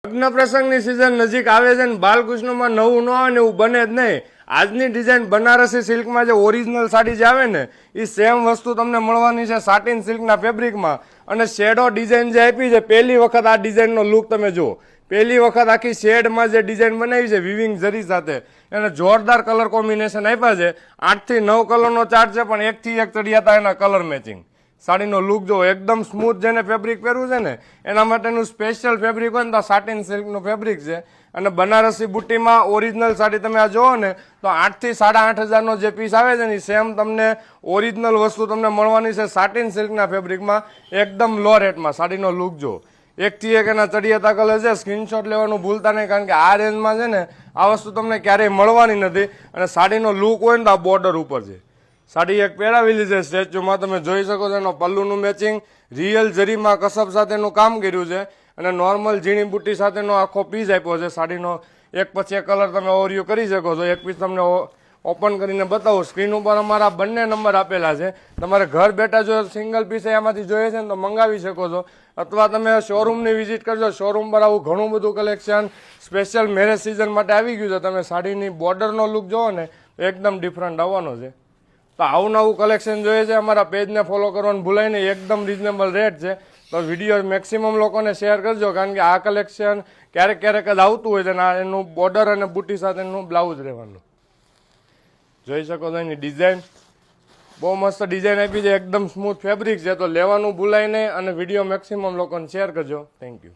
લગ્ન પ્રસંગની સિઝન નજીક આવે છે ને બાલકૃષ્ણમાં નવું ન આવે ને એવું બને જ નહીં. આજની ડિઝાઇન બનારસી સિલ્કમાં જે ઓરિજિનલ સાડી જે આવે ને એ સેમ વસ્તુ તમને મળવાની છે સાટિન સિલ્કના ફેબ્રિકમાં. અને શેડો ડિઝાઇન જે આપી છે પહેલી વખત આ ડિઝાઇનનો લુક તમે જુઓ. પહેલી વખત આખી શેડમાં જે ડિઝાઇન બનાવી છે વિવિંગ જરી સાથે એને જોરદાર કલર કોમ્બિનેશન આપ્યા છે. 8 થી 9 કલરનો ચાર્ટ છે, પણ 1 થી 1 ચડિયાતા એના કલર મેચિંગ. સાડીનો લુક જો એકદમ સ્મૂથ, જેને ફેબ્રિક પહેરવું છે ને એના માટેનું સ્પેશિયલ ફેબ્રિક હોય ને તો સાટિન સિલ્કનું ફેબ્રિક છે. અને બનારસી બુટ્ટીમાં ઓરિજિનલ સાડી તમે આ જોવો ને તો 8 થી 8,500નો જે પીસ આવે છે ને સેમ તમને ઓરિજિનલ વસ્તુ તમને મળવાની છે સાટિન સિલ્કના ફેબ્રિકમાં એકદમ લો રેટમાં. સાડીનો લુક જો 1 થી 1 એના ચડિયાતા કલર છે. સ્ક્રીનશોટ લેવાનું ભૂલતા નહીં, કારણ કે આ રેન્જમાં છે ને આ વસ્તુ તમને ક્યારેય મળવાની નથી. અને સાડીનો લુક હોય ને તો આ બોર્ડર ઉપર છે. સાડી એક પહેરાવેલી છે સ્ટેચ્યુમાં, તમે જોઈ શકો છો. એનો પલ્લુનું મેચિંગ રિયલ જરીમાં કસબ સાથેનું કામ કર્યું છે. અને નોર્મલ ઝીણી બુટ્ટી સાથેનો આખો પીસ આપ્યો છે. સાડીનો એક પછી એક કલર તમે ઓવરવ્યૂ કરી શકો છો. એક પીસ તમને ઓપન કરીને બતાવું. સ્ક્રીન ઉપર અમારા બંને નંબર આપેલા છે. તમારે ઘર બેઠા જો સિંગલ પીસ એમાંથી જોઈએ છે ને તો મંગાવી શકો છો, અથવા તમે શોરૂમની વિઝિટ કરજો. શોરૂમ પર આવું ઘણું બધું કલેક્શન સ્પેશિયલ મેરેજ સિઝન માટે આવી ગયું છે. તમે સાડીની બોર્ડરનો લુક જોવો ને એકદમ ડિફરન્ટ આવવાનો છે. તો આવું નવું કલેક્શન જોઈએ છે અમારા પેજને ફોલો કરવાનું ભૂલાય નહીં. એકદમ રિઝનેબલ રેટ છે. તો વિડીયો મેક્સિમમ લોકોને શેર કરજો, કારણ કે આ કલેક્શન ક્યારેક ક્યારેક જ આવતું હોય છે. અને એનું બોર્ડર અને બુટ્ટી સાથેનું બ્લાઉઝ રહેવાનું. જોઈ શકો છો એની ડિઝાઇન બહુ મસ્ત ડિઝાઇન આપી છે. એકદમ સ્મૂથ ફેબ્રિક છે. તો લેવાનું ભૂલાય નહીં અને વિડીયો મેક્સિમમ લોકોને શેર કરજો. Thank you.